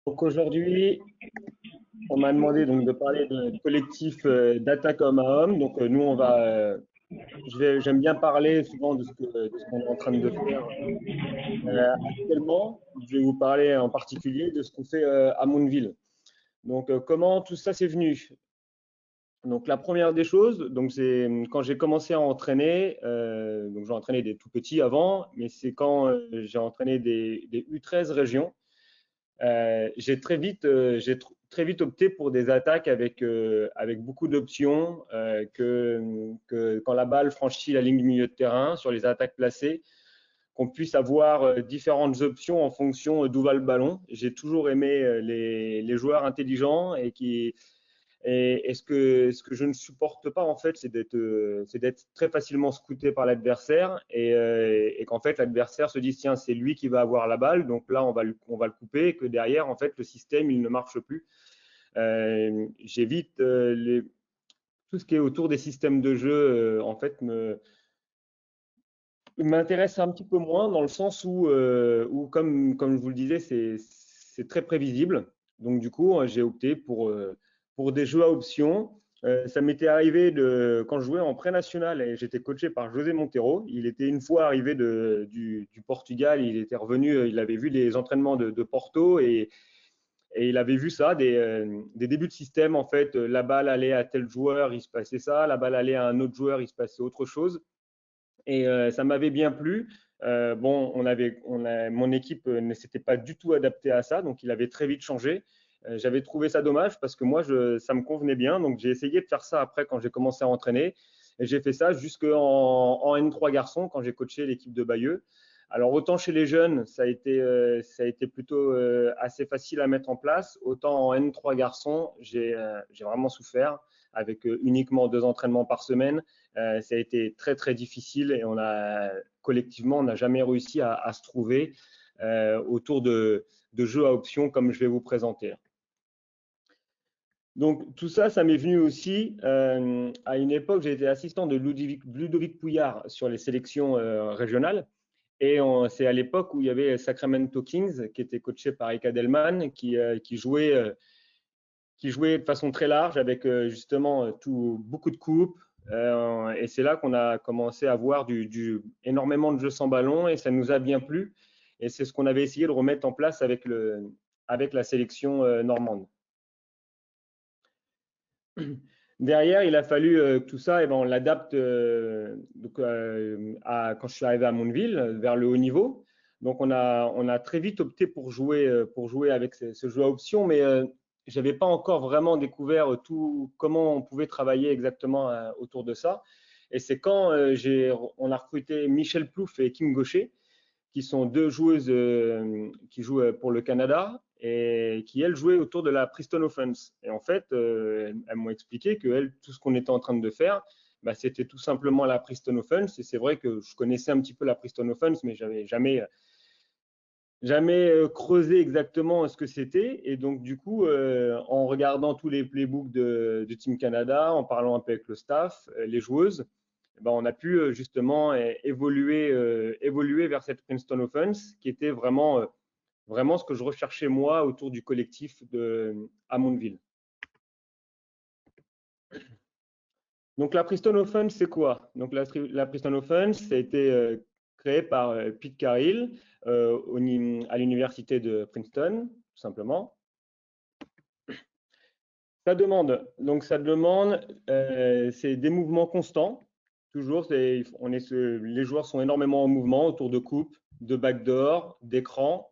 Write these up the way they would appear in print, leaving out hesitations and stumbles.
Donc aujourd'hui, on m'a demandé donc de parler de collectif d'attaque homme à homme. Donc nous, j'aime bien parler souvent de ce qu'on est en train de faire actuellement. Je vais vous parler en particulier de ce qu'on fait à Moonville. Donc comment tout ça s'est venu? Donc la première des choses, donc c'est quand j'ai commencé à entraîner. Donc j'ai entraîné des tout petits avant, mais c'est quand j'ai entraîné des U13 régions. Très vite opté pour des attaques avec beaucoup d'options, que quand la balle franchit la ligne du milieu de terrain, sur les attaques placées, qu'on puisse avoir différentes options en fonction d'où va le ballon. J'ai toujours aimé les joueurs intelligents et ce que je ne supporte pas, en fait, c'est d'être très facilement scouté par l'adversaire et qu'en fait, l'adversaire se dise, tiens, c'est lui qui va avoir la balle, donc là, on va le couper et que derrière, en fait, le système, il ne marche plus. J'évite tout ce qui est autour des systèmes de jeu, en fait, m'intéresse un petit peu moins dans le sens où comme je vous le disais, c'est très prévisible. Donc, du coup, j'ai opté pour des jeux à options. Ça m'était arrivé quand je jouais en pré-national et j'étais coaché par José Montero. Il était une fois arrivé du Portugal, il était revenu, il avait vu les entraînements de Porto et il avait vu ça, des débuts de système. En fait, la balle allait à tel joueur, il se passait ça, la balle allait à un autre joueur, il se passait autre chose. Et ça m'avait bien plu. Bon, mon équipe ne s'était pas du tout adaptée à ça, donc il avait très vite changé. J'avais trouvé ça dommage parce que moi, ça me convenait bien. Donc j'ai essayé de faire ça après quand j'ai commencé à entraîner. Et j'ai fait ça jusqu'en N3 garçons quand j'ai coaché l'équipe de Bayeux. Alors autant chez les jeunes, ça a été plutôt assez facile à mettre en place. Autant en N3 garçons, j'ai vraiment souffert avec uniquement 2 entraînements par semaine. Ça a été très très difficile et collectivement, on n'a jamais réussi à se trouver autour de jeux à options comme je vais vous présenter. Donc tout ça, ça m'est venu aussi à une époque, j'ai été assistant de Ludovic Pouillard sur les sélections régionales. Et c'est à l'époque où il y avait Sacramento Kings, qui était coaché par Eka Delman, qui jouait de façon très large avec justement beaucoup de coupes. Et c'est là qu'on a commencé à voir énormément de jeux sans ballon et ça nous a bien plu. Et c'est ce qu'on avait essayé de remettre en place avec la sélection normande. Derrière, il a fallu que tout ça, et ben, on l'adapte quand je suis arrivé à Mondeville, vers le haut niveau. Donc, on a très vite opté pour jouer avec ce jeu à option, mais je n'avais pas encore vraiment découvert comment on pouvait travailler exactement autour de ça. Et c'est quand on a recruté Michel Plouffe et Kim Gaucher, qui sont deux joueuses qui jouent pour le Canada et qui, elles, jouaient autour de la Preston Offense. Et en fait, elles m'ont expliqué que elles, tout ce qu'on était en train de faire, bah, c'était tout simplement la Preston Offense. Et c'est vrai que je connaissais un petit peu la Preston Offense, mais j'avais jamais creusé exactement ce que c'était. Et donc, du coup, en regardant tous les playbooks de Team Canada, en parlant un peu avec le staff, les joueuses, ben, on a pu justement évoluer vers cette Princeton Offense qui était vraiment ce que je recherchais moi autour du collectif à Mondeville. Donc la Princeton Offense, c'est quoi? Donc la Princeton Offense, ça a été créé par Pete Carril à l'université de Princeton, tout simplement. Ça demande, c'est des mouvements constants. Toujours, les joueurs sont énormément en mouvement autour de coupes, de backdoor, d'écran.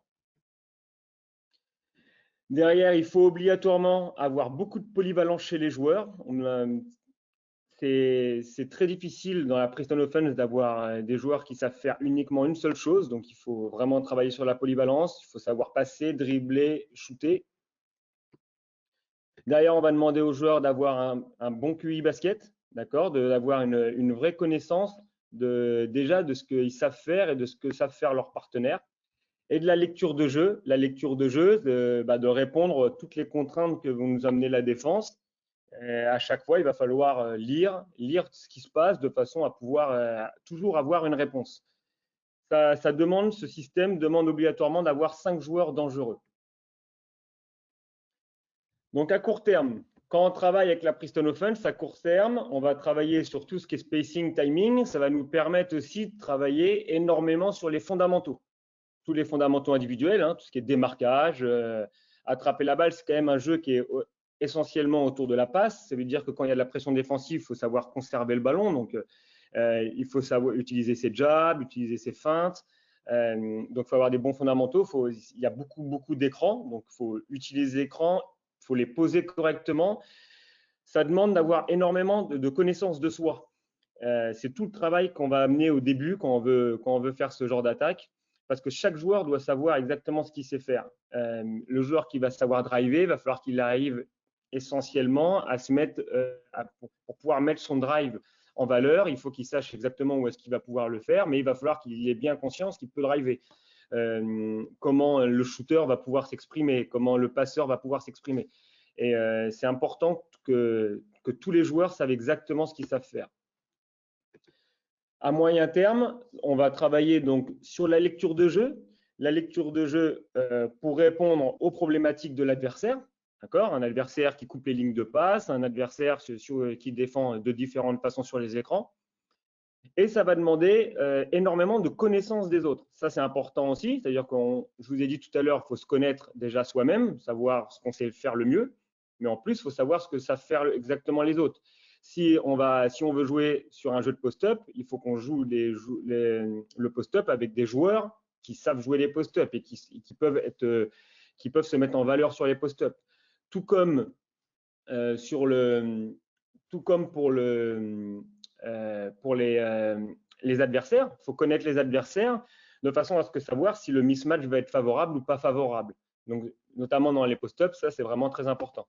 Derrière, il faut obligatoirement avoir beaucoup de polyvalence chez les joueurs. C'est très difficile dans la Preston Offense d'avoir des joueurs qui savent faire uniquement une seule chose. Donc, il faut vraiment travailler sur la polyvalence. Il faut savoir passer, dribbler, shooter. Derrière, on va demander aux joueurs d'avoir un bon QI basket, d'accord, d'avoir une vraie connaissance déjà de ce qu'ils savent faire et de ce que savent faire leurs partenaires. Et de la lecture de jeu, de répondre à toutes les contraintes que vous nous amenez la défense. Et à chaque fois, il va falloir lire ce qui se passe de façon à pouvoir toujours avoir une réponse. Ce système demande obligatoirement d'avoir 5 joueurs dangereux. Donc, à court terme, quand on travaille avec la Preston Offense, à court terme, on va travailler sur tout ce qui est spacing, timing. Ça va nous permettre aussi de travailler énormément sur les fondamentaux. Tous les fondamentaux individuels, hein, tout ce qui est démarquage, attraper la balle, c'est quand même un jeu qui est essentiellement autour de la passe. Ça veut dire que quand il y a de la pression défensive, il faut savoir conserver le ballon. Donc, il faut savoir utiliser ses jabs, utiliser ses feintes. Donc, il faut avoir des bons fondamentaux. Il y a beaucoup d'écrans. Donc, il faut utiliser l'écran, il faut les poser correctement. Ça demande d'avoir énormément de connaissances de soi. C'est tout le travail qu'on va amener au début quand on veut faire ce genre d'attaque, parce que chaque joueur doit savoir exactement ce qu'il sait faire. Le joueur qui va savoir driver, il va falloir qu'il arrive essentiellement à se mettre, pour pouvoir mettre son drive en valeur, il faut qu'il sache exactement où est-ce qu'il va pouvoir le faire, mais il va falloir qu'il ait bien conscience qu'il peut driver. Comment le shooter va pouvoir s'exprimer, comment le passeur va pouvoir s'exprimer. Et c'est important que tous les joueurs savent exactement ce qu'ils savent faire. À moyen terme, on va travailler donc sur la lecture de jeu. La lecture de jeu pour répondre aux problématiques de l'adversaire. D'accord ? Un adversaire qui coupe les lignes de passe, un adversaire qui défend de différentes façons sur les écrans. Et ça va demander énormément de connaissance des autres. Ça, c'est important aussi. C'est-à-dire que je vous ai dit tout à l'heure, il faut se connaître déjà soi-même, savoir ce qu'on sait faire le mieux. Mais en plus, il faut savoir ce que savent faire exactement les autres. Si on veut jouer sur un jeu de post-up, il faut qu'on joue le post-up avec des joueurs qui savent jouer les post-up et qui peuvent se mettre en valeur sur les post-up. Tout comme pour les adversaires. Il faut connaître les adversaires de façon à ce que savoir si le mismatch va être favorable ou pas favorable. Donc, notamment dans les post-ups, ça, c'est vraiment très important.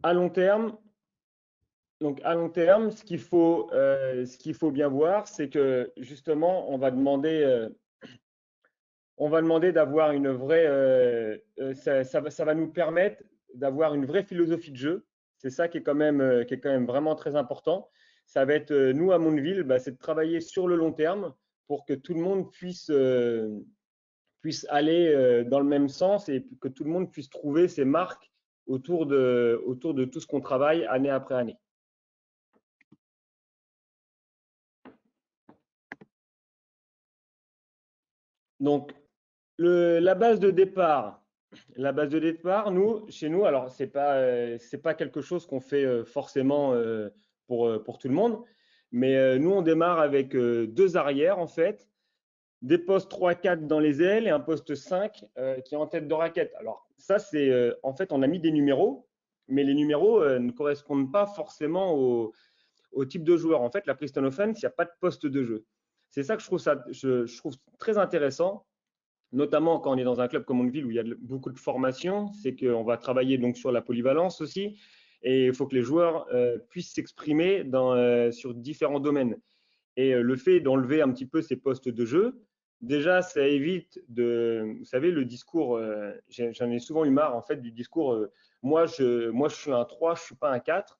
À long terme, ce qu'il faut bien voir, c'est que justement, on va demander d'avoir une vraie, ça va nous permettre d'avoir une vraie philosophie de jeu. C'est ça qui est quand même vraiment très important. Ça va être, nous à Mondeville, c'est de travailler sur le long terme pour que tout le monde puisse aller dans le même sens et que tout le monde puisse trouver ses marques autour de tout ce qu'on travaille année après année. Donc, la base de départ, chez nous, alors c'est pas quelque chose qu'on fait forcément pour tout le monde, mais nous on démarre avec deux arrières en fait, des postes 3-4 dans les ailes et un poste 5 qui est en tête de raquette. Alors ça c'est en fait on a mis des numéros, mais les numéros ne correspondent pas forcément au type de joueur. En fait, la Preston Offense, il n'y a pas de poste de jeu. C'est ça que je trouve très intéressant, notamment quand on est dans un club comme Mondeville où il y a beaucoup de formation, c'est qu'on va travailler donc sur la polyvalence aussi, et il faut que les joueurs puissent s'exprimer sur différents domaines. Et le fait d'enlever un petit peu ces postes de jeu, déjà, ça évite vous savez, le discours, j'en ai souvent eu marre en fait du discours, moi je suis un 3, je ne suis pas un 4.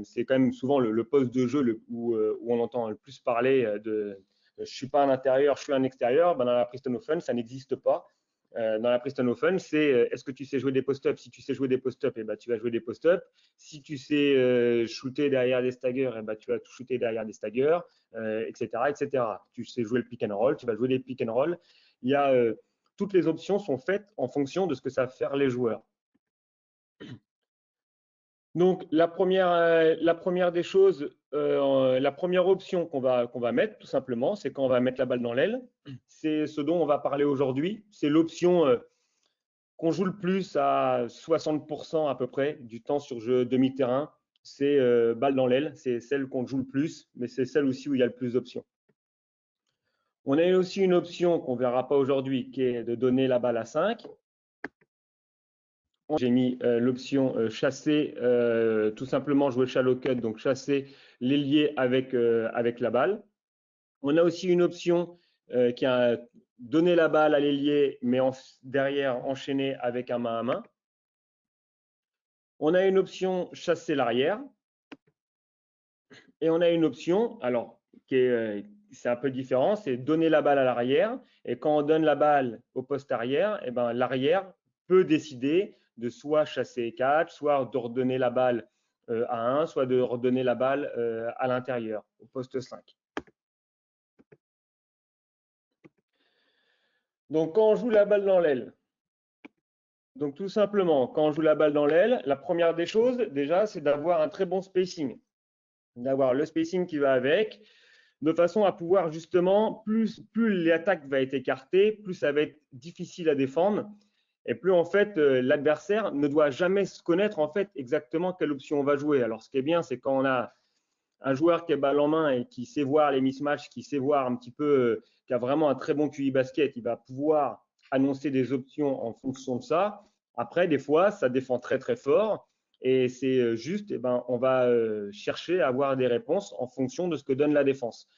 C'est quand même souvent le poste de jeu où on entend le plus parler de je ne suis pas un intérieur, je suis un extérieur. Dans la Preston Offense, ça n'existe pas. Dans la Preston Offense, c'est est-ce que tu sais jouer des post-ups? Si tu sais jouer des post-ups, tu vas jouer des post-ups. Si tu sais shooter derrière des staggers, tu vas shooter derrière des staggers, etc., etc. Tu sais jouer le pick and roll, tu vas jouer des pick and roll. Toutes les options sont faites en fonction de ce que savent faire les joueurs. Donc, la première des choses, la première option qu'on va mettre, tout simplement, c'est quand on va mettre la balle dans l'aile. C'est ce dont on va parler aujourd'hui. C'est l'option qu'on joue le plus à 60% à peu près du temps sur jeu demi-terrain. C'est balle dans l'aile. C'est celle qu'on joue le plus, mais c'est celle aussi où il y a le plus d'options. On a aussi une option qu'on ne verra pas aujourd'hui, qui est de donner la balle à 5. J'ai mis l'option chasser, tout simplement jouer shallow cut, donc chasser l'ailier avec la balle. On a aussi une option qui a donné la balle à l'ailier, mais derrière enchaîner avec un main à main. On a une option chasser l'arrière. Et on a une option, alors qui est c'est un peu différent, c'est donner la balle à l'arrière. Et quand on donne la balle au poste arrière, eh ben, l'arrière peut décider de soit chasser 4, soit de redonner la balle à 1, soit de redonner la balle à l'intérieur, au poste 5. Donc, quand on joue la balle dans l'aile, donc tout simplement, quand on joue la balle dans l'aile, la première des choses, déjà, c'est d'avoir un très bon spacing. D'avoir le spacing qui va avec, de façon à pouvoir justement, plus l'attaque va être écartée, plus ça va être difficile à défendre, et plus en fait l'adversaire ne doit jamais se connaître en fait exactement quelle option on va jouer. Alors ce qui est bien, c'est quand on a un joueur qui est balle en main et qui sait voir les mismatchs, qui sait voir un petit peu, qui a vraiment un très bon QI basket, il va pouvoir annoncer des options en fonction de ça. Après, des fois, ça défend très très fort. Et c'est juste, eh ben, on va chercher à avoir des réponses en fonction de ce que donne la défense.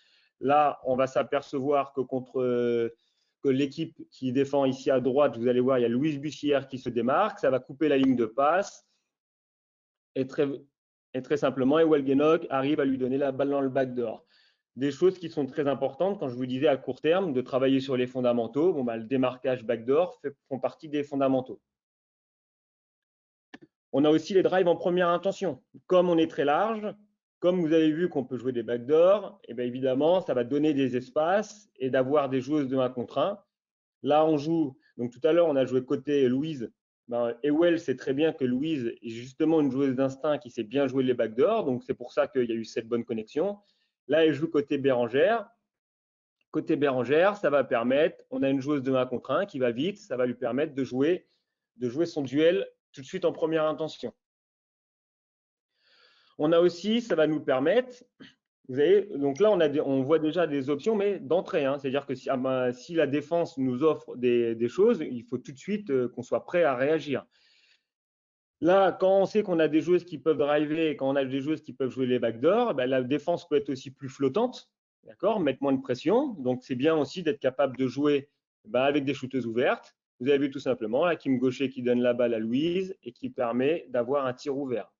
Là, on va s'apercevoir que contre que l'équipe qui défend ici à droite, vous allez voir, il y a Louis Bussière qui se démarque, ça va couper la ligne de passe. Et très simplement, Ewell Genok arrive à lui donner la balle dans le backdoor. Des choses qui sont très importantes, quand je vous disais à court terme, de travailler sur les fondamentaux. Bon, bah, le démarquage backdoor font partie des fondamentaux. On a aussi les drives en première intention. Comme on est très large, comme vous avez vu qu'on peut jouer des backdoors, et bien évidemment, ça va donner des espaces et d'avoir des joueuses de 1 contre 1. Là, on joue, donc tout à l'heure, on a joué côté Louise. Ben, Ewell sait très bien que Louise est justement une joueuse d'instinct qui sait bien jouer les backdoors, donc c'est pour ça qu'il y a eu cette bonne connexion. Là, elle joue côté Bérengère. Côté Bérengère, ça va permettre, on a une joueuse de 1 contre 1 qui va vite, ça va lui permettre de jouer son duel tout de suite en première intention. On a aussi, ça va nous permettre, vous voyez, donc là, on voit déjà des options, mais d'entrée. Hein, c'est-à-dire que si la défense nous offre des choses, il faut tout de suite qu'on soit prêt à réagir. Là, quand on sait qu'on a des joueuses qui peuvent driver et quand on a des joueuses qui peuvent jouer les backdoors, ben, la défense peut être aussi plus flottante, d'accord, mettre moins de pression. Donc, c'est bien aussi d'être capable de jouer avec des shooteuses ouvertes. Vous avez vu tout simplement la Kim Gaucher qui donne la balle à Louise et qui permet d'avoir un tir ouvert.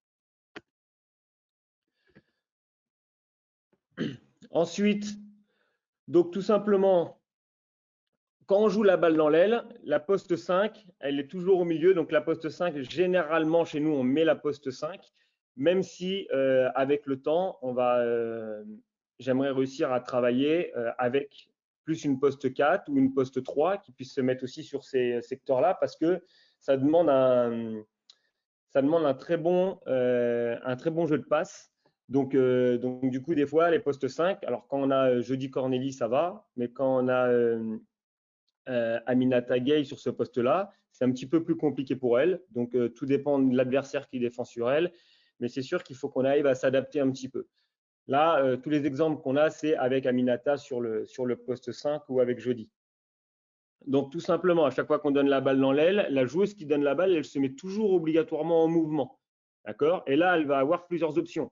Ensuite, donc tout simplement, quand on joue la balle dans l'aile, la poste 5, elle est toujours au milieu. Donc la poste 5, généralement chez nous, on met la poste 5, même si avec le temps, j'aimerais réussir à travailler avec plus une poste 4 ou une poste 3 qui puisse se mettre aussi sur ces secteurs-là parce que ça demande un très bon jeu de passe. Donc, du coup, des fois, les postes 5, alors quand on a Jody Corneli, ça va, mais quand on a Aminata Gay sur ce poste-là, c'est un petit peu plus compliqué pour elle. Donc, tout dépend de l'adversaire qui défend sur elle. Mais c'est sûr qu'il faut qu'on arrive à s'adapter un petit peu. Là, tous les exemples qu'on a, c'est avec Aminata sur le poste 5 ou avec Jody. Donc, tout simplement, à chaque fois qu'on donne la balle dans l'aile, la joueuse qui donne la balle, elle se met toujours obligatoirement en mouvement. D'accord? Et là, elle va avoir plusieurs options.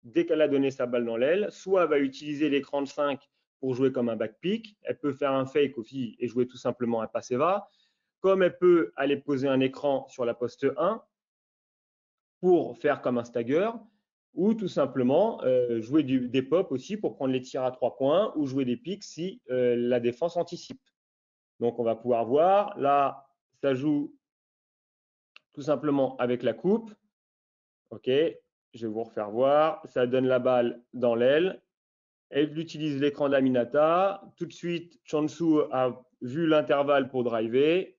Dès qu'elle a donné sa balle dans l'aile, soit elle va utiliser l'écran de 5 pour jouer comme un backpick, elle peut faire un fake aussi et jouer tout simplement un passe-va, comme elle peut aller poser un écran sur la poste 1 pour faire comme un stagger, ou tout simplement jouer des pops aussi pour prendre les tirs à 3 points, ou jouer des picks si la défense anticipe. Donc, on va pouvoir voir, là, ça joue tout simplement avec la coupe. OK, je vais vous refaire voir. Ça donne la balle dans l'aile. Elle utilise l'écran d'Aminata. Tout de suite, Chansu a vu l'intervalle pour driver.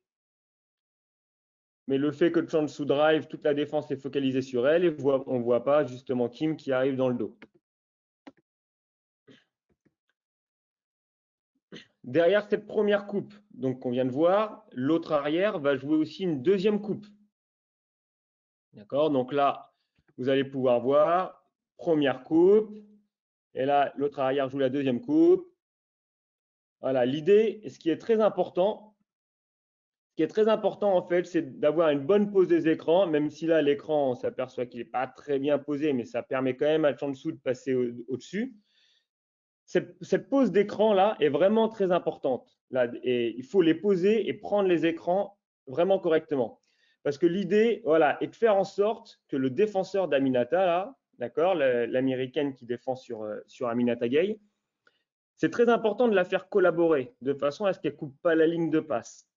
Mais le fait que Chansu drive, toute la défense est focalisée sur elle et on ne voit pas justement Kim qui arrive dans le dos. Derrière cette première coupe, donc qu'on vient de voir, l'autre arrière va jouer aussi une deuxième coupe. D'accord? Donc là, vous allez pouvoir voir, première coupe, et là, l'autre arrière joue la deuxième coupe. Voilà, l'idée, ce qui est très important, en fait, c'est d'avoir une bonne pose des écrans, même si là, l'écran, on s'aperçoit qu'il n'est pas très bien posé, mais ça permet quand même à Chansu de passer au-dessus. Cette pose d'écran-là est vraiment très importante. Là, et il faut les poser et prendre les écrans vraiment correctement. Parce que l'idée, voilà, est de faire en sorte que le défenseur d'Aminata, là, d'accord, l'américaine qui défend sur Aminata Gay, C'est très important de la faire collaborer de façon à ce qu'elle ne coupe pas la ligne de passe.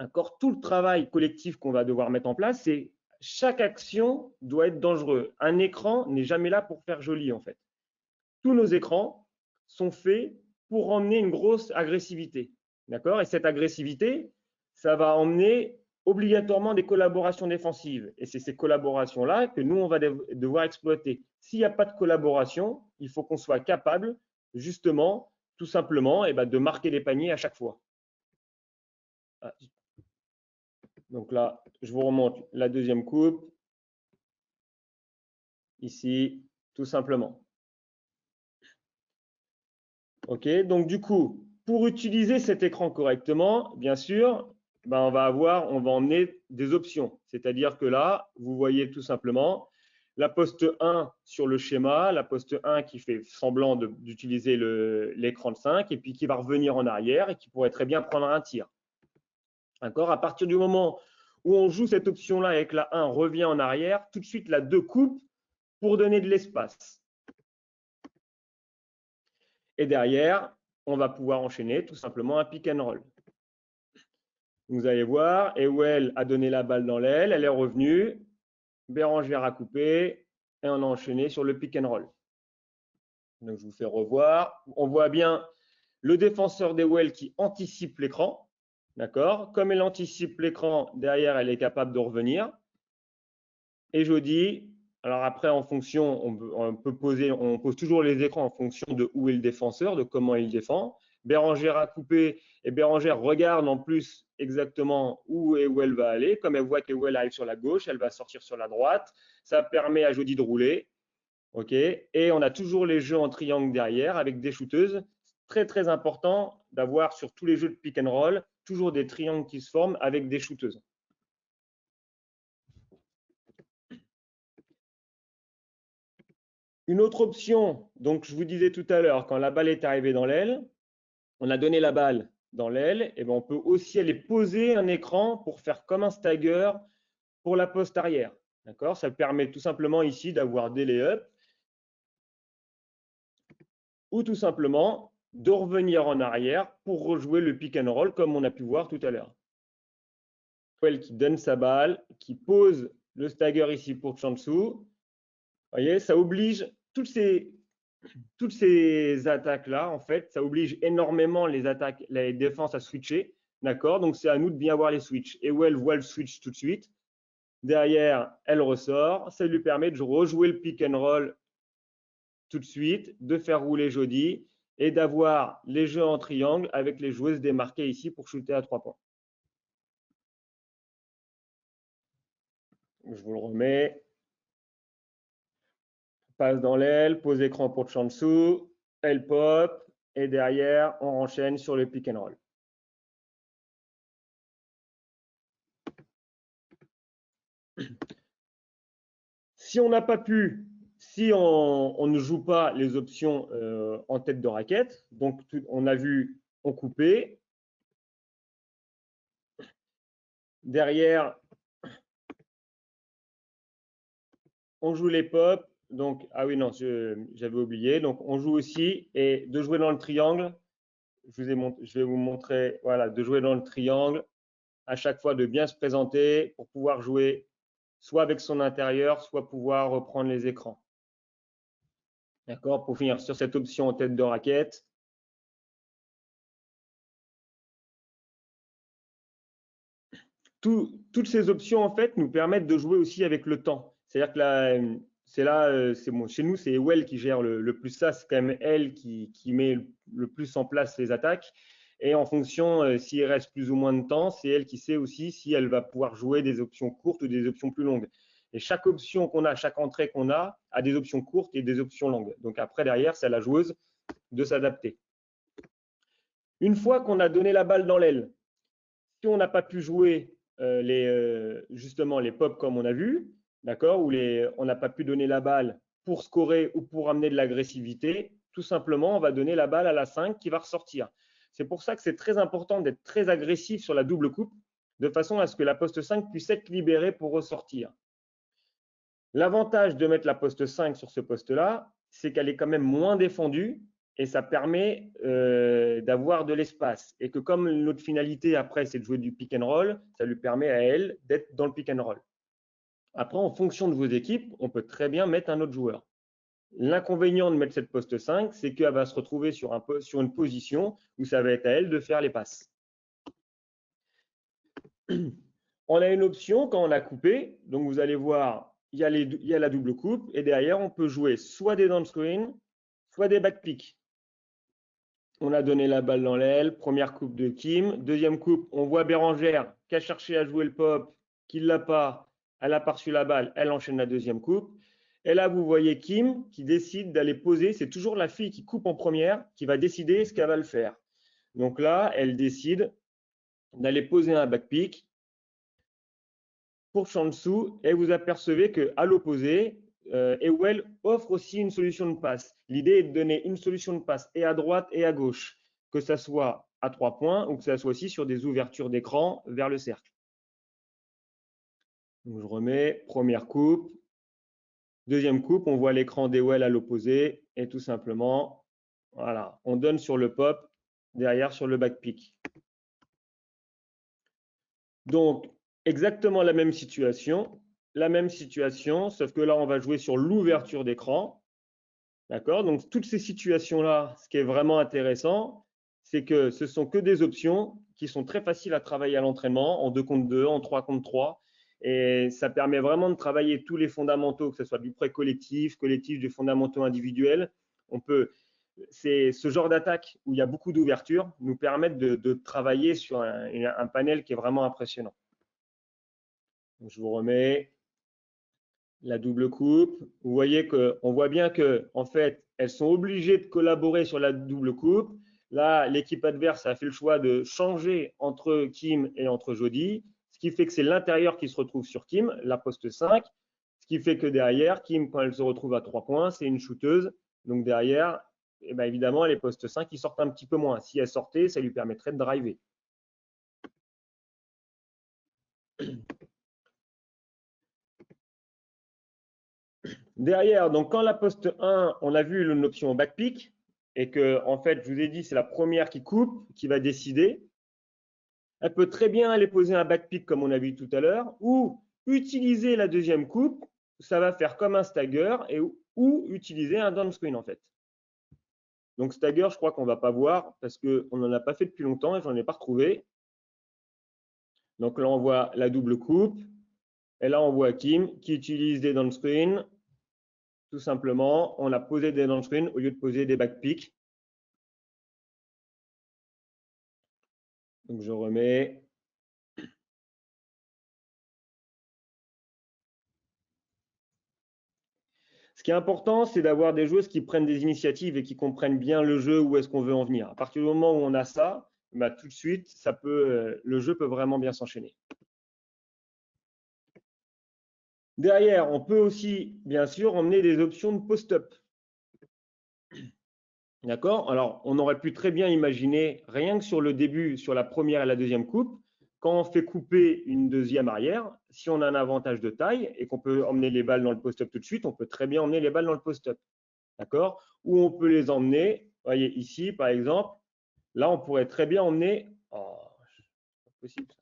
D'accord? Tout le travail collectif qu'on va devoir mettre en place, c'est chaque action doit être dangereuse. Un écran n'est jamais là pour faire joli, en fait. Tous nos écrans sont faits pour emmener une grosse agressivité. D'accord? Et cette agressivité, ça va emmener obligatoirement des collaborations défensives. Et c'est ces collaborations-là que nous, on va devoir exploiter. S'il n'y a pas de collaboration, il faut qu'on soit capable, justement, tout simplement, de marquer les paniers à chaque fois. Donc là, je vous remonte la deuxième coupe. Ici, tout simplement. OK, donc du coup, pour utiliser cet écran correctement, bien sûr, on va emmener des options. C'est-à-dire que là, vous voyez tout simplement la poste 1 sur le schéma, la poste 1 qui fait semblant d'utiliser l'écran de 5 et puis qui va revenir en arrière et qui pourrait très bien prendre un tir. D'accord? À partir du moment où on joue cette option-là avec la 1 revient en arrière, tout de suite la 2 coupe pour donner de l'espace. Et derrière, on va pouvoir enchaîner tout simplement un pick and roll. Vous allez voir, Ewell a donné la balle dans l'aile, elle est revenue, Bérangère a coupé et on a enchaîné sur le pick and roll. Donc je vous fais revoir. On voit bien le défenseur d'Ewell qui anticipe l'écran. D'accord? Comme elle anticipe l'écran, derrière, elle est capable de revenir. Et Jody, alors après, en fonction, on pose toujours les écrans en fonction de où est le défenseur, de comment il défend. Bérangère a coupé et Bérangère regarde en plus exactement où elle va aller. Comme elle voit qu'Ewell arrive sur la gauche, elle va sortir sur la droite. Ça permet à Jody de rouler. OK. Et on a toujours les jeux en triangle derrière avec des shooteuses. Très, très important d'avoir sur tous les jeux de pick and roll toujours des triangles qui se forment avec des shooteuses. Une autre option, donc je vous disais tout à l'heure, quand la balle est arrivée dans l'aile, on a donné la balle dans l'aile, et on peut aussi aller poser un écran pour faire comme un stagger pour la poste arrière. D'accord? Ça permet tout simplement ici d'avoir des lay-ups ou tout simplement de revenir en arrière pour rejouer le pick and roll comme on a pu voir tout à l'heure. Qui donne sa balle, qui pose le stagger ici pour Chansu. Vous voyez, ça oblige toutes ces attaques-là, en fait, ça oblige énormément les défenses à switcher. D'accord? Donc, c'est à nous de bien voir les switches. Ewell voit le switch tout de suite. Derrière, elle ressort. Ça lui permet de rejouer le pick and roll tout de suite, de faire rouler Jody et d'avoir les jeux en triangle avec les joueuses démarquées ici pour shooter à 3 points. Je vous le remets. Passe dans l'aile, pose écran pour Chansu, elle pop, et derrière, on enchaîne sur le pick and roll. Si on n'a pas pu, si on ne joue pas les options en tête de raquette, donc on a vu, on coupait. Derrière, on joue les pops. Donc, ah oui, non, j'avais oublié. Donc, on joue aussi et de jouer dans le triangle. Je vais vous montrer, voilà, de jouer dans le triangle. À chaque fois, de bien se présenter pour pouvoir jouer soit avec son intérieur, soit pouvoir reprendre les écrans. D'accord? Pour finir sur cette option en tête de raquette. Toutes ces options, en fait, nous permettent de jouer aussi avec le temps. C'est-à-dire que bon, chez nous, c'est Ewell qui gère le plus ça. C'est quand même elle qui met le plus en place les attaques. Et en fonction, s'il reste plus ou moins de temps, c'est elle qui sait aussi si elle va pouvoir jouer des options courtes ou des options plus longues. Et chaque option qu'on a, chaque entrée qu'on a des options courtes et des options longues. Donc après, derrière, c'est à la joueuse de s'adapter. Une fois qu'on a donné la balle dans l'aile, si on n'a pas pu jouer justement les pops comme on a vu, d'accord, ou on n'a pas pu donner la balle pour scorer ou pour amener de l'agressivité, tout simplement, on va donner la balle à la 5 qui va ressortir. C'est pour ça que c'est très important d'être très agressif sur la double coupe, de façon à ce que la poste 5 puisse être libérée pour ressortir. L'avantage de mettre la poste 5 sur ce poste-là, c'est qu'elle est quand même moins défendue et ça permet d'avoir de l'espace. Et que comme notre finalité après, c'est de jouer du pick and roll, ça lui permet à elle d'être dans le pick and roll. Après, en fonction de vos équipes, on peut très bien mettre un autre joueur. L'inconvénient de mettre cette poste 5, c'est qu'elle va se retrouver sur une position où ça va être à elle de faire les passes. On a une option quand on a coupé. Donc, vous allez voir, il y a la double coupe. Et derrière, on peut jouer soit des down screen, soit des back pick. On a donné la balle dans l'aile. Première coupe de Kim. Deuxième coupe, on voit Bérangère qui a cherché à jouer le pop, qui ne l'a pas. Elle a pas reçu la balle. Elle enchaîne la deuxième coupe. Et là, vous voyez Kim qui décide d'aller poser. C'est toujours la fille qui coupe en première qui va décider ce qu'elle va le faire. Donc là, elle décide d'aller poser un back pick pour Chansu, et vous apercevez qu'à l'opposé, Ewell offre aussi une solution de passe. L'idée est de donner une solution de passe et à droite et à gauche, que ça soit à 3 points ou que ça soit aussi sur des ouvertures d'écran vers le cercle. Donc je remets, première coupe. Deuxième coupe, on voit l'écran d'Ewell à l'opposé et tout simplement, voilà, on donne sur le pop, derrière sur le back pick. Donc, exactement la même situation, sauf que là, on va jouer sur l'ouverture d'écran. D'accord? Donc, toutes ces situations-là, ce qui est vraiment intéressant, c'est que ce sont que des options qui sont très faciles à travailler à l'entraînement, en 2 contre 2, en 3 contre 3. Et ça permet vraiment de travailler tous les fondamentaux, que ce soit du pré collectif, des fondamentaux individuels. C'est ce genre d'attaque où il y a beaucoup d'ouverture nous permettent de travailler sur un panel qui est vraiment impressionnant. Donc, je vous remets la double coupe. Vous voyez qu'on voit bien que en fait, elles sont obligées de collaborer sur la double coupe. Là, l'équipe adverse a fait le choix de changer entre Kim et entre Jody, ce qui fait que c'est l'intérieur qui se retrouve sur Kim, la poste 5, ce qui fait que derrière, Kim, quand elle se retrouve à 3 points, c'est une shooteuse. Donc derrière, eh bien, évidemment, les postes 5, ils sortent un petit peu moins. Si elle sortait, ça lui permettrait de driver. Derrière, donc quand la poste 1, on a vu une option back pick, et que, en fait, je vous ai dit, c'est la première qui coupe, qui va décider. Elle peut très bien aller poser un back pick, comme on a vu tout à l'heure, ou utiliser la deuxième coupe, ça va faire comme un stagger, ou utiliser un down screen, en fait. Donc, stagger, je crois qu'on ne va pas voir, parce qu'on n'en a pas fait depuis longtemps, et je n'en ai pas retrouvé. Donc là, on voit la double coupe, et là, on voit Kim qui utilise des down screen. Tout simplement, on a posé des down screen au lieu de poser des back pick. Donc je remets. Ce qui est important, c'est d'avoir des joueuses qui prennent des initiatives et qui comprennent bien le jeu, où est-ce qu'on veut en venir. À partir du moment où on a ça, bah, tout de suite, le jeu peut vraiment bien s'enchaîner. Derrière, on peut aussi, bien sûr, emmener des options de post-up. D'accord? Alors, on aurait pu très bien imaginer, rien que sur le début, sur la première et la deuxième coupe, quand on fait couper une deuxième arrière, si on a un avantage de taille et qu'on peut emmener les balles dans le post-up tout de suite, on peut très bien emmener les balles dans le post-up. D'accord? Ou on peut les emmener, vous voyez ici, par exemple, là, on pourrait très bien emmener. Oh, c'est pas possible ça.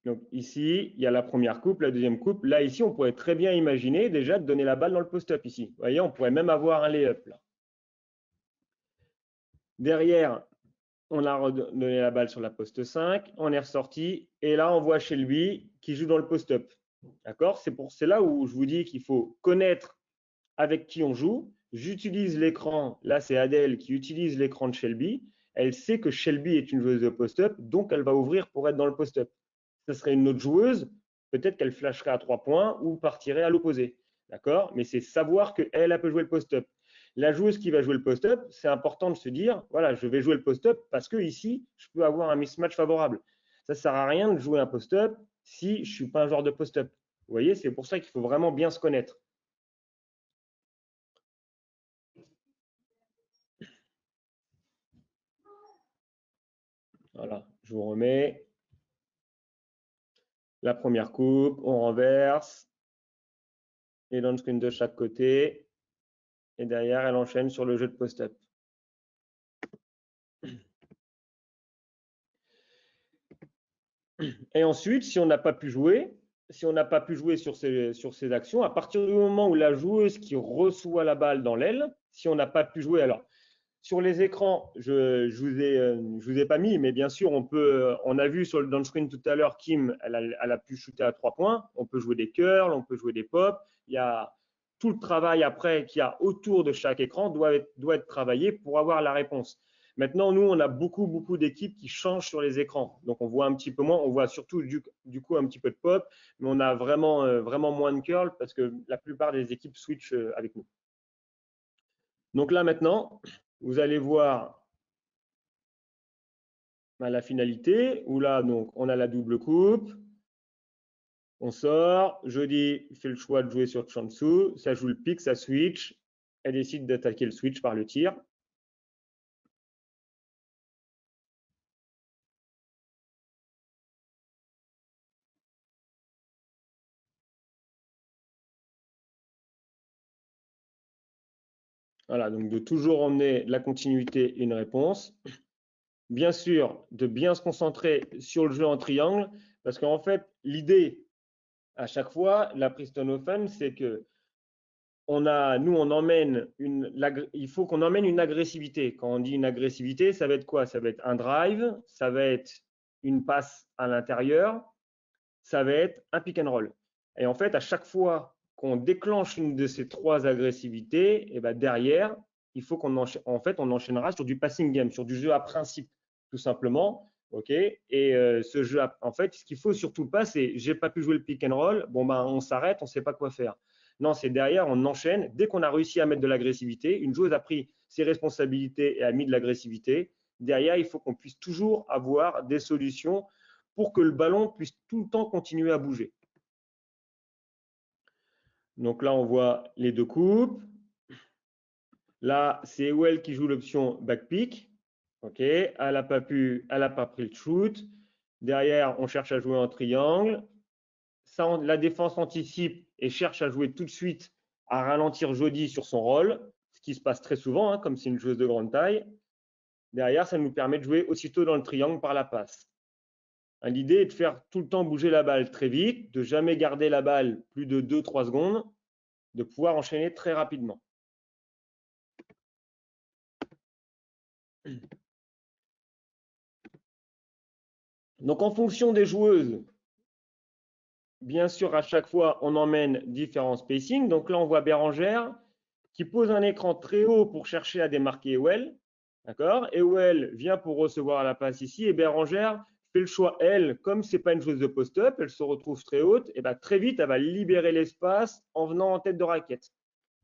Donc ici, il y a la première coupe, la deuxième coupe. Là, ici, on pourrait très bien imaginer déjà de donner la balle dans le post-up ici. Vous voyez, on pourrait même avoir un lay-up là. Derrière, on a redonné la balle sur la poste 5, on est ressorti, et là, on voit Shelby qui joue dans le post-up. D'accord? C'est là où je vous dis qu'il faut connaître avec qui on joue. J'utilise l'écran, là, c'est Adèle qui utilise l'écran de Shelby. Elle sait que Shelby est une joueuse de post-up, donc elle va ouvrir pour être dans le post-up. Ce serait une autre joueuse, peut-être qu'elle flasherait à 3 points ou partirait à l'opposé. D'accord? Mais c'est savoir qu'elle peut jouer le post-up. La joueuse qui va jouer le post-up, c'est important de se dire, voilà, je vais jouer le post-up parce que ici, je peux avoir un mismatch favorable. Ça ne sert à rien de jouer un post-up si je ne suis pas un joueur de post-up. Vous voyez, c'est pour ça qu'il faut vraiment bien se connaître. Voilà, je vous remets. La première coupe, on renverse. Et down screen de chaque côté. Et derrière, elle enchaîne sur le jeu de post-up. Et ensuite, si on n'a pas pu jouer, sur ces actions, à partir du moment où la joueuse qui reçoit la balle dans l'aile, si on n'a pas pu jouer, alors sur les écrans, je vous ai pas mis, mais bien sûr, on a vu sur le down screen tout à l'heure, Kim, elle a pu shooter à 3 points. On peut jouer des curls, on peut jouer des pops. Il y a tout le travail après qu'il y a autour de chaque écran doit être travaillé pour avoir la réponse. Maintenant, nous, on a beaucoup d'équipes qui changent sur les écrans. Donc, on voit un petit peu moins, on voit surtout du coup un petit peu de pop, mais on a vraiment moins de curl parce que la plupart des équipes switchent avec nous. Donc là, maintenant, vous allez voir la finalité, où là, donc, on a la double coupe. On sort. Jody fait le choix de jouer sur Chansu. Ça joue le pick, ça switch. Elle décide d'attaquer le switch par le tir. Voilà, donc de toujours emmener la continuité et une réponse. Bien sûr, de bien se concentrer sur le jeu en triangle, parce qu'en fait, l'idée, à chaque fois, la Princeton Open, c'est que il faut qu'on emmène une agressivité. Quand on dit une agressivité, ça va être quoi? Ça va être un drive, ça va être une passe à l'intérieur, ça va être un pick and roll. Et en fait, à chaque fois qu'on déclenche une de ces trois agressivités, et ben derrière, il faut qu'on on enchaînera sur du passing game, sur du jeu à principe, tout simplement. Ok. Et ce jeu, en fait, ce qu'il faut surtout pas, c'est j'ai pas pu jouer le pick and roll. Bon ben, on s'arrête, on sait pas quoi faire. Non, c'est derrière, on enchaîne. Dès qu'on a réussi à mettre de l'agressivité, une joueuse a pris ses responsabilités et a mis de l'agressivité. Derrière, il faut qu'on puisse toujours avoir des solutions pour que le ballon puisse tout le temps continuer à bouger. Donc là, on voit les deux coupes. Là, c'est Ewell qui joue l'option back pick. Ok, elle n'a pas pris le shoot. Derrière, on cherche à jouer en triangle. Ça, la défense anticipe et cherche à jouer tout de suite à ralentir Jody sur son rôle, ce qui se passe très souvent, hein, comme c'est une joueuse de grande taille. Derrière, ça nous permet de jouer aussitôt dans le triangle par la passe. L'idée est de faire tout le temps bouger la balle très vite, de jamais garder la balle plus de 2-3 secondes, de pouvoir enchaîner très rapidement. Donc, en fonction des joueuses, bien sûr, à chaque fois, on emmène différents spacings. Donc là, on voit Bérangère qui pose un écran très haut pour chercher à démarquer Ewell. D'accord? Ewell vient pour recevoir la passe ici et Bérangère fait le choix, elle, comme ce n'est pas une joueuse de post-up, elle se retrouve très haute, et ben, très vite, elle va libérer l'espace en venant en tête de raquette.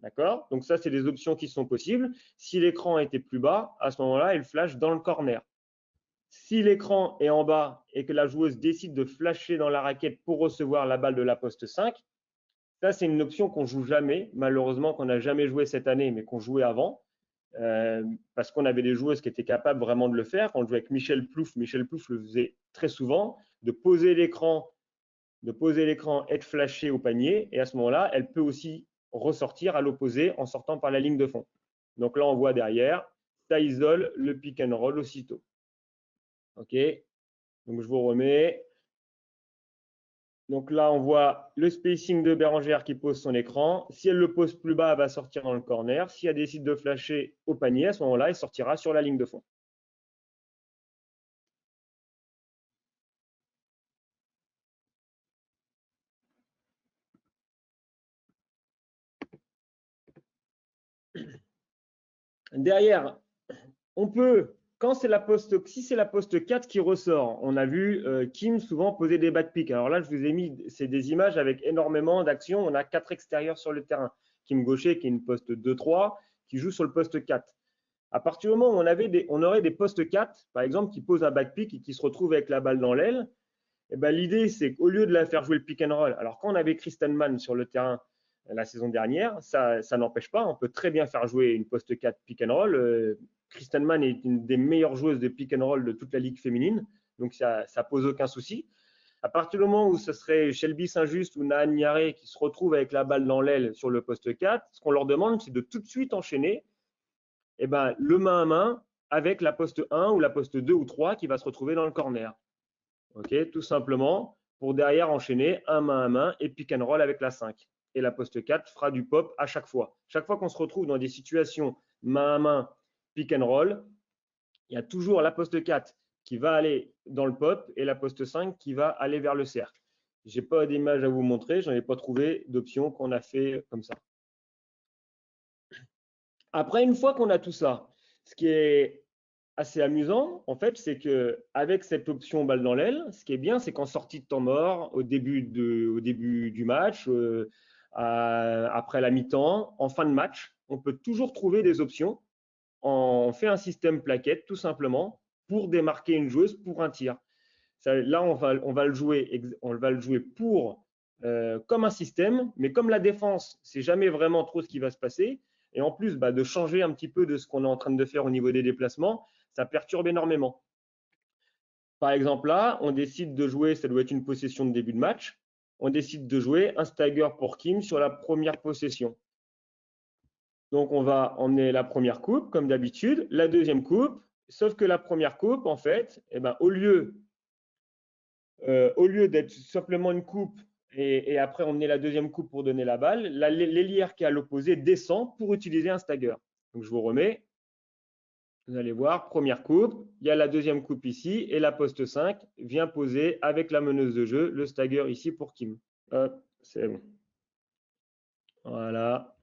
D'accord? Donc ça, c'est des options qui sont possibles. Si l'écran était plus bas, à ce moment-là, elle flash dans le corner. Si l'écran est en bas et que la joueuse décide de flasher dans la raquette pour recevoir la balle de la poste 5, ça, c'est une option qu'on joue jamais, malheureusement, qu'on n'a jamais joué cette année, mais qu'on jouait avant, parce qu'on avait des joueuses qui étaient capables vraiment de le faire. Quand on jouait avec Michel Plouffe le faisait très souvent, de poser l'écran, et de flasher au panier, et à ce moment-là, elle peut aussi ressortir à l'opposé en sortant par la ligne de fond. Donc là, on voit derrière, ça isole le pick and roll aussitôt. OK, donc je vous remets. Donc là, on voit le spacing de Bérangère qui pose son écran. Si elle le pose plus bas, elle va sortir dans le corner. Si elle décide de flasher au panier, à ce moment-là, elle sortira sur la ligne de fond. Derrière, on peut, si c'est la poste 4 qui ressort, on a vu Kim souvent poser des back picks. Alors là, je vous ai mis, c'est des images avec énormément d'actions. On a 4 extérieurs sur le terrain. Kim Gaucher, qui est une poste 2-3, qui joue sur le poste 4. À partir du moment où on aurait des postes 4, par exemple, qui posent un back pick et qui se retrouvent avec la balle dans l'aile, eh ben, l'idée, c'est qu'au lieu de la faire jouer le pick and roll, alors quand on avait Kristen Mann sur le terrain la saison dernière, ça n'empêche pas, on peut très bien faire jouer une poste 4 pick and roll. Kristen Mann est une des meilleures joueuses de pick and roll de toute la ligue féminine, donc ça pose aucun souci. À partir du moment où ce serait Shelby Saint-Just ou Nahan Niaré qui se retrouvent avec la balle dans l'aile sur le poste 4, ce qu'on leur demande, c'est de tout de suite enchaîner le main à main avec la poste 1 ou la poste 2 ou 3 qui va se retrouver dans le corner. Okay, tout simplement, pour derrière enchaîner un main à main et pick and roll avec la 5. Et la poste 4 fera du pop à chaque fois. Chaque fois qu'on se retrouve dans des situations main à main, pick and roll, il y a toujours la poste 4 qui va aller dans le pop et la poste 5 qui va aller vers le cercle. Je n'ai pas d'image à vous montrer, je n'en ai pas trouvé d'option qu'on a fait comme ça. Après, une fois qu'on a tout ça, ce qui est assez amusant, en fait, c'est qu'avec cette option balle dans l'aile, ce qui est bien, c'est qu'en sortie de temps mort, au début du match, après la mi-temps, en fin de match, on peut toujours trouver des options. On fait un système plaquette, tout simplement, pour démarquer une joueuse pour un tir. Là, on va le jouer comme un système, mais comme la défense, c'est jamais vraiment trop ce qui va se passer, et en plus de changer un petit peu de ce qu'on est en train de faire au niveau des déplacements, ça perturbe énormément. Par exemple, là, on décide de jouer, ça doit être une possession de début de match, on décide de jouer un stagger pour Kim sur la première possession. Donc, on va emmener la première coupe, comme d'habitude, la deuxième coupe, sauf que la première coupe, en fait, au lieu d'être simplement une coupe et après emmener la deuxième coupe pour donner la balle, l'ailière qui est à l'opposé descend pour utiliser un stagger. Donc, je vous remets. Vous allez voir, première coupe, il y a la deuxième coupe ici et la poste 5 vient poser avec la meneuse de jeu le stagger ici pour Kim. Hop, c'est bon. Voilà.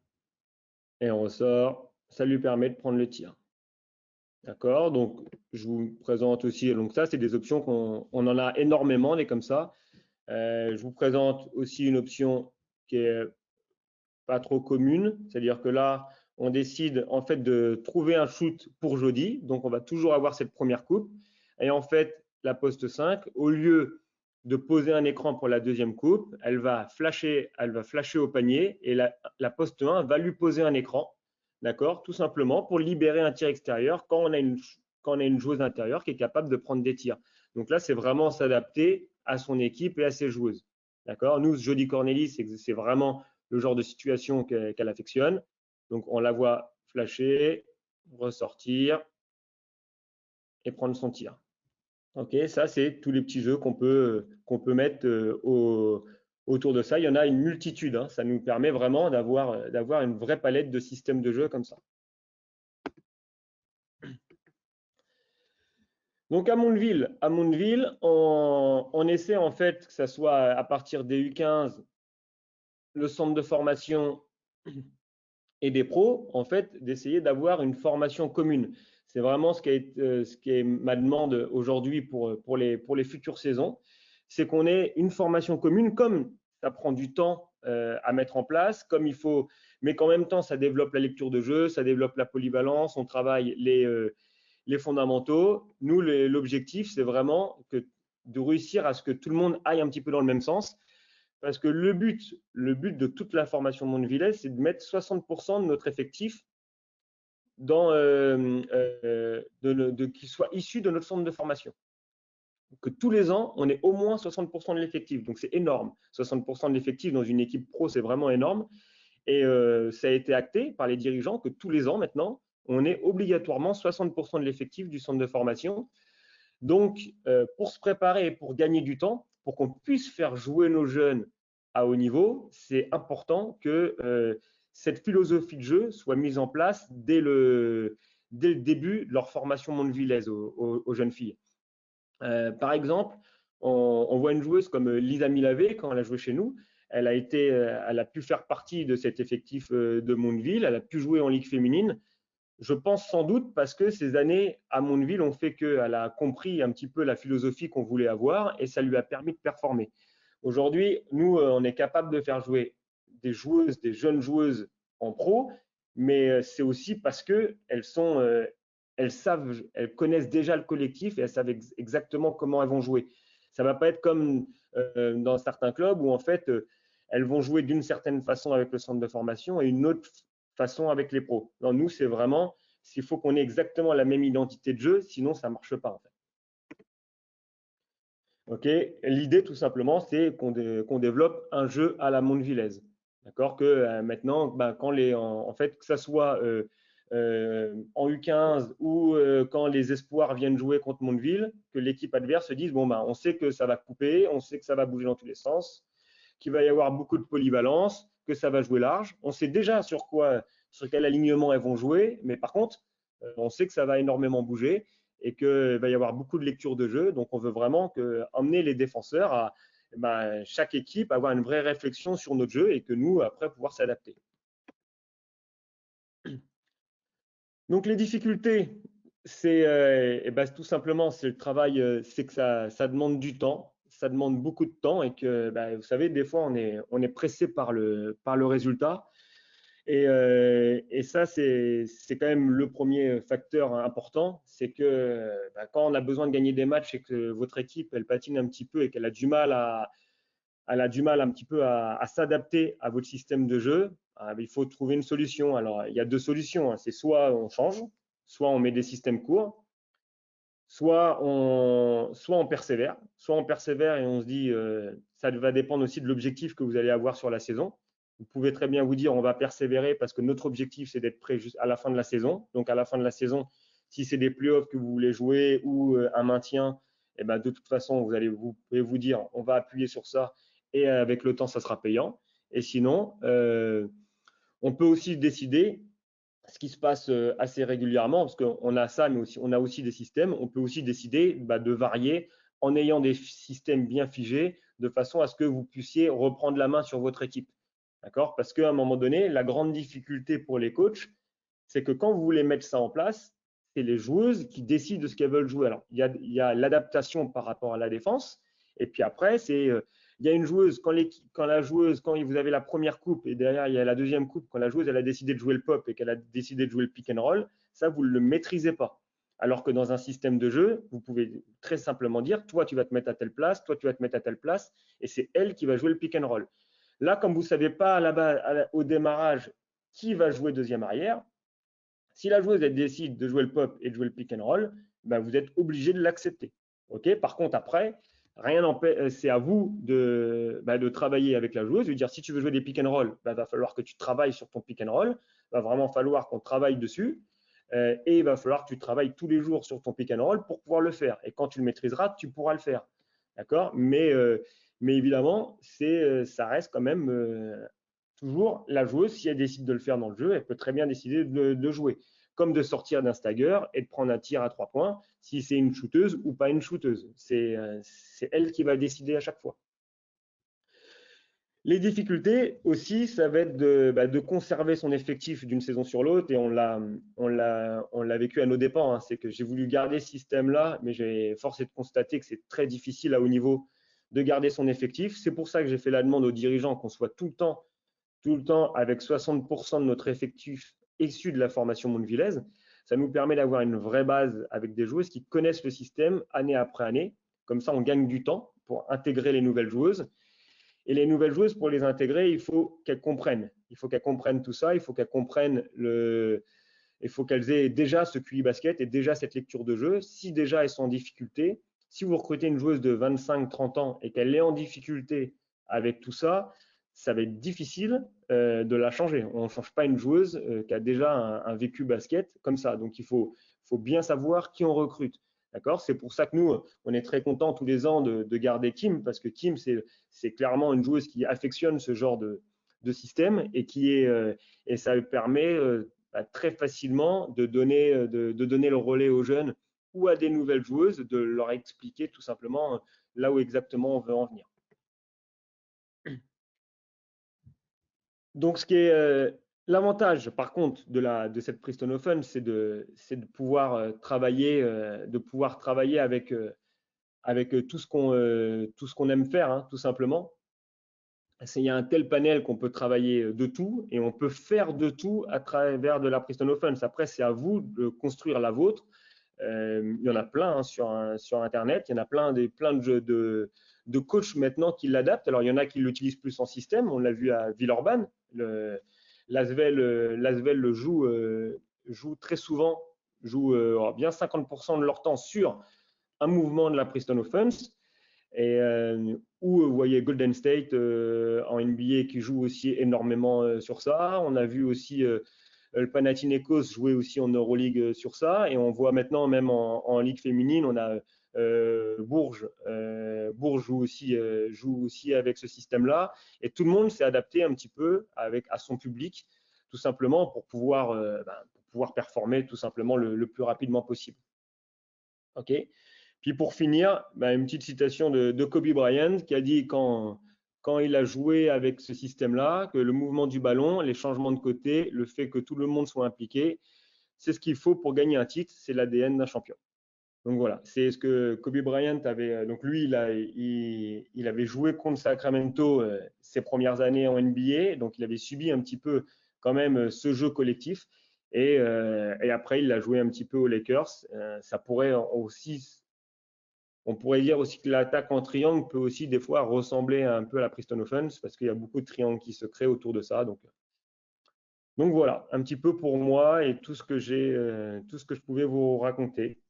Et on ressort. Ça lui permet de prendre le tir. D'accord, donc je vous présente aussi, donc ça c'est des options qu'on en a énormément, des comme ça. Je vous présente aussi une option qui est pas trop commune, c'est-à-dire que là, on décide en fait de trouver un shoot pour jeudi, donc on va toujours avoir cette première coupe. Et en fait, la poste 5, au lieu de poser un écran pour la deuxième coupe, elle va flasher au panier et la poste 1 va lui poser un écran, d'accord, tout simplement pour libérer un tir extérieur quand on a une joueuse intérieure qui est capable de prendre des tirs. Donc là, c'est vraiment s'adapter à son équipe et à ses joueuses. D'accord. Nous, Jody Cornelis, c'est vraiment le genre de situation qu'elle affectionne. Donc, on la voit flasher, ressortir et prendre son tir. Ok, ça, c'est tous les petits jeux qu'on peut mettre autour de ça. Il y en a une multitude. Hein. Ça nous permet vraiment d'avoir une vraie palette de systèmes de jeu comme ça. Donc à Mondeville, on essaie en fait que ça soit à partir des U15, le centre de formation et des pros, en fait, d'essayer d'avoir une formation commune. C'est vraiment ce qui est ma demande aujourd'hui pour les futures saisons, c'est qu'on ait une formation commune, comme ça prend du temps à mettre en place, comme il faut, mais qu'en même temps, ça développe la lecture de jeu, ça développe la polyvalence, on travaille les fondamentaux. Nous, l'objectif, c'est vraiment de réussir à ce que tout le monde aille un petit peu dans le même sens. Parce que le but de toute la formation Mondevillais, c'est de mettre 60% de notre effectif qui soit issu de notre centre de formation. Que tous les ans, on ait au moins 60% de l'effectif. Donc, c'est énorme. 60% de l'effectif dans une équipe pro, c'est vraiment énorme. Et ça a été acté par les dirigeants que tous les ans, maintenant, on ait obligatoirement 60% de l'effectif du centre de formation. Donc, pour se préparer et pour gagner du temps, pour qu'on puisse faire jouer nos jeunes à haut niveau, c'est important que cette philosophie de jeu soit mise en place dès le début de leur formation mondevillaise aux jeunes filles. Par exemple, on voit une joueuse comme Lisa Milavé, quand elle a joué chez nous, elle a pu faire partie de cet effectif de Mondeville, elle a pu jouer en Ligue féminine. Je pense sans doute parce que ces années à Mondeville ont fait qu'elle a compris un petit peu la philosophie qu'on voulait avoir et ça lui a permis de performer. Aujourd'hui, nous, on est capable de faire jouer des jeunes joueuses en pro, mais c'est aussi parce qu'elles elles connaissent déjà le collectif et elles savent exactement comment elles vont jouer. Ça ne va pas être comme dans certains clubs où en fait, elles vont jouer d'une certaine façon avec le centre de formation et une autre façon avec les pros. Non, nous, c'est vraiment, s'il faut qu'on ait exactement la même identité de jeu, sinon ça ne marche pas en fait. Okay. L'idée, tout simplement, c'est qu'on développe un jeu à la Mondevillez. D'accord? Que maintenant, ben, en fait, que ça soit en U15 ou quand les espoirs viennent jouer contre Mondeville, que l'équipe adverse se dise, bon, ben, on sait que ça va couper, on sait que ça va bouger dans tous les sens, qu'il va y avoir beaucoup de polyvalence, que ça va jouer large. On sait déjà sur quel alignement elles vont jouer, mais par contre, on sait que ça va énormément bouger et qu'il va y avoir beaucoup de lecture de jeu. Donc, on veut vraiment emmener les défenseurs à chaque équipe avoir une vraie réflexion sur notre jeu et que nous, après, pouvoir s'adapter. Donc, les difficultés, c'est tout simplement, c'est le travail, c'est que ça demande du temps, ça demande beaucoup de temps et que, vous savez, des fois, on est pressé par le résultat. Et ça, c'est quand même le premier facteur important, c'est que quand on a besoin de gagner des matchs et que votre équipe, elle patine un petit peu et qu'elle a du mal un petit peu à s'adapter à votre système de jeu, il faut trouver une solution. Alors, il y a deux solutions, hein. C'est soit on change, soit on met des systèmes courts, soit on persévère, et on se dit, ça va dépendre aussi de l'objectif que vous allez avoir sur la saison. Vous pouvez très bien vous dire, on va persévérer parce que notre objectif, c'est d'être prêt juste à la fin de la saison. Donc, à la fin de la saison, si c'est des playoffs que vous voulez jouer ou un maintien, de toute façon, vous pouvez vous dire, on va appuyer sur ça et avec le temps, ça sera payant. Et sinon, on peut aussi décider ce qui se passe assez régulièrement, parce qu'on a ça, mais aussi, on a aussi des systèmes. On peut aussi décider de varier en ayant des systèmes bien figés, de façon à ce que vous puissiez reprendre la main sur votre équipe. D'accord? Parce qu'à un moment donné, la grande difficulté pour les coachs, c'est que quand vous voulez mettre ça en place, c'est les joueuses qui décident de ce qu'elles veulent jouer. Alors, il y a l'adaptation par rapport à la défense, et puis après, il y a une joueuse, quand vous avez la première coupe et derrière il y a la deuxième coupe, quand la joueuse elle a décidé de jouer le pop et qu'elle a décidé de jouer le pick and roll, ça vous ne le maîtrisez pas. Alors que dans un système de jeu, vous pouvez très simplement dire, toi tu vas te mettre à telle place, toi tu vas te mettre à telle place, et c'est elle qui va jouer le pick and roll. Là, comme vous ne savez pas au démarrage qui va jouer deuxième arrière, si la joueuse elle décide de jouer le pop et de jouer le pick and roll, vous êtes obligé de l'accepter. Okay. Par contre, après, rien n'empêche, c'est à vous de travailler avec la joueuse, de dire si tu veux jouer des pick and roll, il va falloir que tu travailles sur ton pick and roll, il va vraiment falloir qu'on travaille dessus, et il va falloir que tu travailles tous les jours sur ton pick and roll pour pouvoir le faire. Et quand tu le maîtriseras, tu pourras le faire. D'accord? Mais évidemment, ça reste quand même toujours la joueuse, si elle décide de le faire dans le jeu, elle peut très bien décider de jouer, comme de sortir d'un stagger et de prendre un tir à 3 points, si c'est une shooteuse ou pas une shooteuse. C'est elle qui va décider à chaque fois. Les difficultés aussi, ça va être de conserver son effectif d'une saison sur l'autre, et on l'a vécu à nos dépens. Hein. C'est que j'ai voulu garder ce système-là, mais j'ai forcé de constater que c'est très difficile à haut niveau de garder son effectif. C'est pour ça que j'ai fait la demande aux dirigeants qu'on soit tout le temps avec 60% de notre effectif issu de la formation Mondevillez. Ça nous permet d'avoir une vraie base avec des joueuses qui connaissent le système année après année. Comme ça, on gagne du temps pour intégrer les nouvelles joueuses. Et les nouvelles joueuses, pour les intégrer, il faut qu'elles comprennent. Il faut qu'elles comprennent tout ça. Il faut qu'elles comprennent il faut qu'elles aient déjà ce QI basket et déjà cette lecture de jeu. Si déjà elles sont en difficulté, si vous recrutez une joueuse de 25-30 ans et qu'elle est en difficulté avec tout ça, ça va être difficile de la changer. On ne change pas une joueuse qui a déjà un vécu basket comme ça. Donc, il faut bien savoir qui on recrute. D'accord? C'est pour ça que nous, on est très contents tous les ans de garder Kim, parce que Kim, c'est clairement une joueuse qui affectionne ce genre de système et ça permet très facilement de donner le relais aux jeunes ou à des nouvelles joueuses, de leur expliquer tout simplement là où exactement on veut en venir. Donc, ce qui est l'avantage, par contre, de cette Preston Open, c'est de pouvoir travailler, avec tout ce qu'on aime faire, hein, tout simplement. Il y a un tel panel qu'on peut travailler de tout et on peut faire de tout à travers de la Preston Open. Après, c'est à vous de construire la vôtre. Il y en a plein, hein, sur Internet. Il y en a plein de coachs maintenant qui l'adaptent. Alors, il y en a qui l'utilisent plus en système. On l'a vu à Villeurbanne. L'Asvel le joue très souvent, joue bien 50% de leur temps sur un mouvement de la Preston Offense. Et où vous voyez Golden State en NBA qui joue aussi énormément sur ça. On a vu aussi le Panathinaikos jouer aussi en Euroleague sur ça. Et on voit maintenant même en Ligue féminine, on a Bourges. Bourges joue aussi avec ce système-là. Et tout le monde s'est adapté un petit peu à son public, tout simplement pour pouvoir performer tout simplement le plus rapidement possible. OK. Puis pour finir, une petite citation de Kobe Bryant qui a dit quand il a joué avec ce système-là, que le mouvement du ballon, les changements de côté, le fait que tout le monde soit impliqué, c'est ce qu'il faut pour gagner un titre, c'est l'ADN d'un champion. Donc voilà, c'est ce que Kobe Bryant avait. Donc lui, il avait joué contre Sacramento ses premières années en NBA, donc il avait subi un petit peu quand même ce jeu collectif. Et après, il l'a joué un petit peu aux Lakers. Ça pourrait aussi on pourrait dire aussi que l'attaque en triangle peut aussi des fois ressembler un peu à la Preston Offense parce qu'il y a beaucoup de triangles qui se créent autour de ça. Donc voilà, un petit peu pour moi et tout ce que je pouvais vous raconter.